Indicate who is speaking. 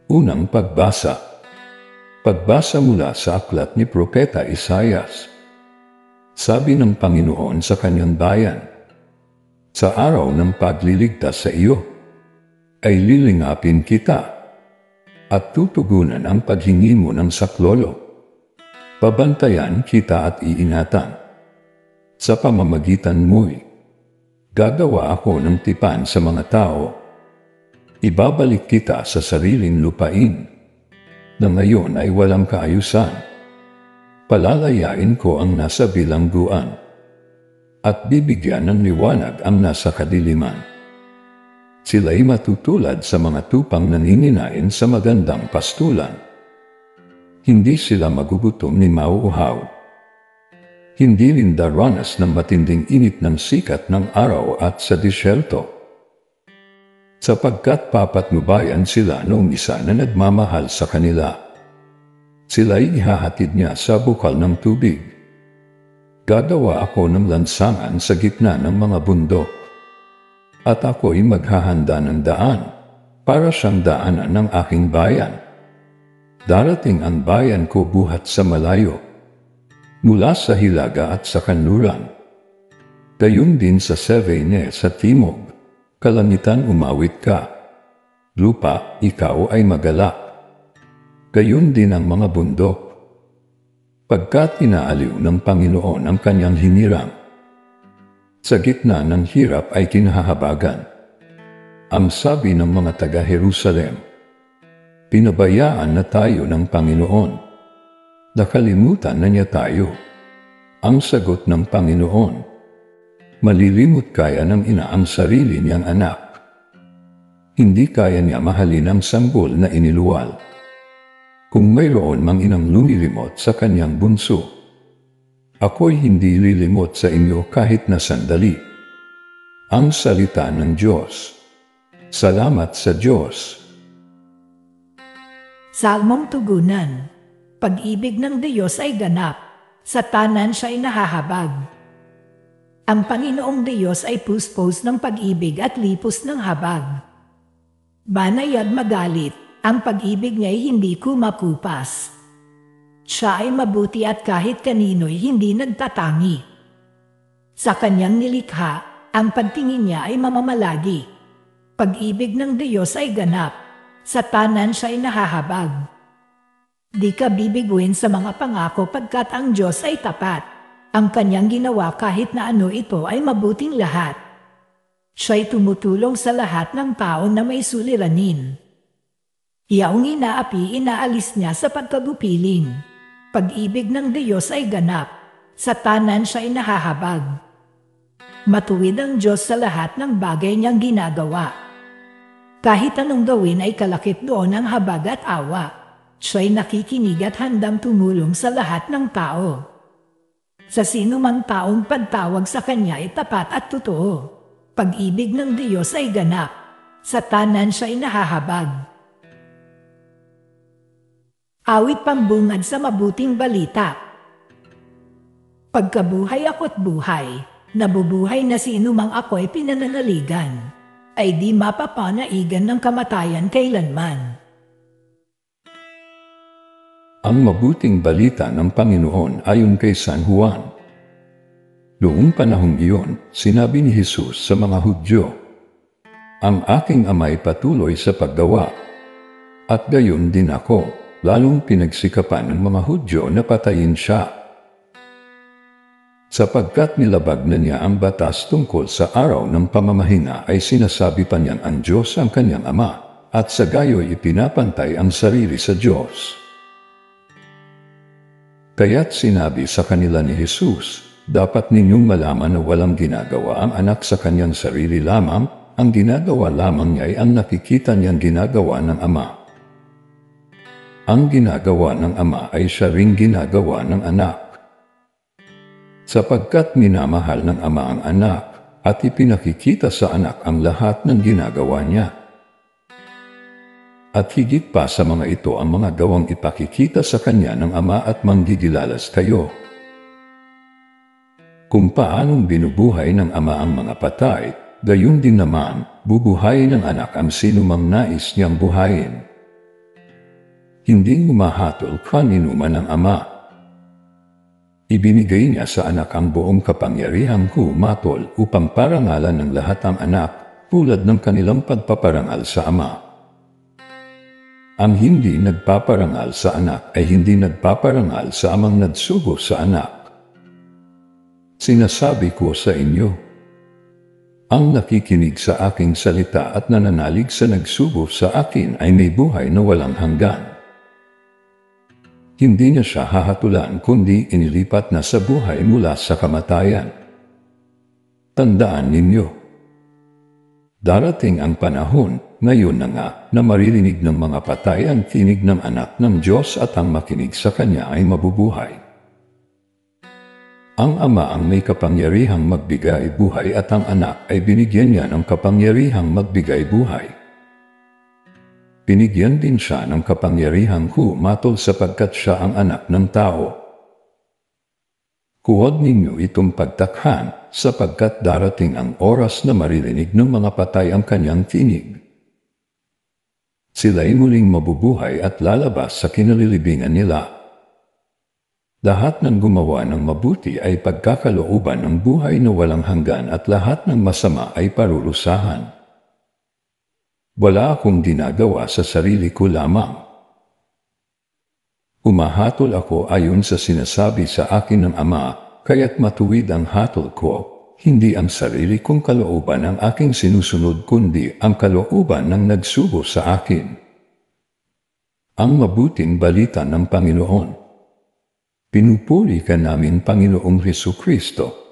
Speaker 1: Unang pagbasa. Pagbasa mula sa aklat ni Propeta Isaias. Sabi ng Panginoon sa kanyang bayan, sa araw ng pagliligtas sa iyo, ay lilingapin kita, at tutugunan ang paghingi mo ng saklolo. Pabantayan kita at iingatan. Sa pamamagitan mo'y, gagawa ako ng tipan sa mga tao. Ibabalik kita sa sariling lupain, na ngayon ay walang kaayusan. Palalayain ko ang nasa bilangguan, at bibigyan ng liwanag ang nasa kadiliman. Sila'y matutulad sa mga tupang naninginain sa magandang pastulan. Hindi sila magugutom ni mauuhaw. Hindi rin daranas ng matinding init ng sikat ng araw at sa disyerto. Sapagkat papatnubayan sila noong isa na nagmamahal sa kanila. Sila'y ihahatid niya sa bukal ng tubig. Gagawa ako ng lansangan sa gitna ng mga bundok. At ako'y maghahanda ng daan, para siyang daanan ng aking bayan. Darating ang bayan ko buhat sa malayo, mula sa hilaga at sa kanluran. Gayon din sa Sevene sa timog. Kalangitan umawit ka. Lupa, ikaw ay magalak. Gayon din ang mga bundok. Pagkat inaaliw ng Panginoon ang kanyang hinirang, sa gitna ng hirap ay kinahahabagan. Ang sabi ng mga taga-Jerusalem, pinabayaan na tayo ng Panginoon. Nakalimutan na niya tayo. Ang sagot ng Panginoon, malilimot kaya ng ina ang sarili niyang anak. Hindi kaya niya mahalin ang sanggol na iniluwal. Kung mayroon mang inang lumilimot sa kanyang bunso, ako'y hindi lilimot sa inyo kahit na sandali. Ang salita ng Diyos. Salamat sa Diyos.
Speaker 2: Salmong tugunan. Pag-ibig ng Diyos ay ganap, sa tanan siya ay nahahabag. Ang Panginoong Diyos ay puspos ng pag-ibig at lipos ng habag. Banay at magalit, ang pag-ibig niya ay hindi kumakupas. Siya ay mabuti at kahit kanino'y hindi nagtatangi. Sa kanyang nilikha, ang pagtingin niya ay mamamalagi. Pag-ibig ng Diyos ay ganap, sa tanan siya ay nahahabag. Di ka bibiguin sa mga pangako pagkat ang Diyos ay tapat. Ang kanyang ginawa kahit na ano ito ay mabuting lahat. Siya'y tumutulong sa lahat ng tao na may suliranin. Iyaong inaapi, inaalis niya sa pagkagupiling. Pag-ibig ng Diyos ay ganap, sa tanan siya ay nahahabag. Matuwid ang Diyos sa lahat ng bagay niyang ginagawa. Kahit anong gawin ay kalakip doon ang habag at awa. Siya'y nakikinig at handang tumulong sa lahat ng tao. Sa sino mang taong pagtawag sa kanya ay tapat at totoo. Pag-ibig ng Diyos ay ganap, sa tanan siya ay nahahabag. Awit pambungad sa mabuting balita. Pagkabuhay ako't buhay, nabubuhay na sino mang ako'y pinananaligan, ay di mapapanaigan ng kamatayan kailanman.
Speaker 1: Ang mabuting balita ng Panginoon ayon kay San Juan. Noong panahong iyon, sinabi ni Jesus sa mga Hudyo, ang aking ama'y patuloy sa paggawa, at gayon din ako, lalong pinagsikapan ng mga Hudyo na patayin siya. Sapagkat nilabag na niya ang batas tungkol sa araw ng pamamahina ay sinasabi pa niyang ang Diyos ang kanyang ama, at sa gayo'y ipinapantay ang sarili sa Diyos. Kaya't sinabi sa kanila ni Jesus, dapat ninyong malaman na walang ginagawa ang anak sa kanyang sarili lamang, ang ginagawa lamang niya ay ang nakikita niyang ginagawa ng ama. Ang ginagawa ng ama ay siya ring ginagawa ng anak. Sapagkat minamahal ng ama ang anak, at ipinakikita sa anak ang lahat ng ginagawa niya. At higit pa sa mga ito ang mga gawang ipakikita sa kanya ng ama at manggigilalas kayo. Kung paanong binubuhay ng ama ang mga patay, gayon din naman, bubuhayin ng anak ang sinumang nais niyang buhayin. hindi humahatol kaninuman ng Ama. Ibinigay niya sa anak ang buong kapangyarihang humatol upang parangalan ng lahat ang anak tulad ng kanilang pagpaparangal sa Ama. Ang hindi nagpaparangal sa anak ay hindi nagpaparangal sa Amang nagsugo sa anak. Sinasabi ko sa inyo, ang nakikinig sa aking salita at nananalig sa nagsugo sa akin ay may buhay na walang hanggan. Hindi niya siya hahatulan kundi inilipat na sa buhay mula sa kamatayan. Tandaan ninyo, darating ang panahon, ngayon na nga, na maririnig ng mga patay ang tinig ng anak ng Diyos at ang makinig sa Kanya ay mabubuhay. Ang Ama ang may kapangyarihang magbigay buhay at ang anak ay binigyan niya ng kapangyarihang magbigay buhay. Binigyan din siya ng kapangyarihang humatol sapagkat siya ang anak ng tao. Huwag ninyo itong pagtakhan sapagkat darating ang oras na maririnig ng mga patay ang kanyang tinig. Sila'y muling mabubuhay at lalabas sa kinalilibingan nila. Lahat ng gumawa ng mabuti ay pagkakalooban ng buhay na walang hanggan at lahat ng masama ay parurusahan. Wala akong ginagawa sa sarili ko lamang. Umahatol ako ayon sa sinasabi sa akin ng Ama, kaya't matuwid ang hatol ko, hindi ang sarili kong kalooban ang aking sinusunod kundi ang kalooban ng nagsugo sa akin. Ang mabuting balita ng Panginoon. Pinupuri ka namin, Panginoong Hesukristo.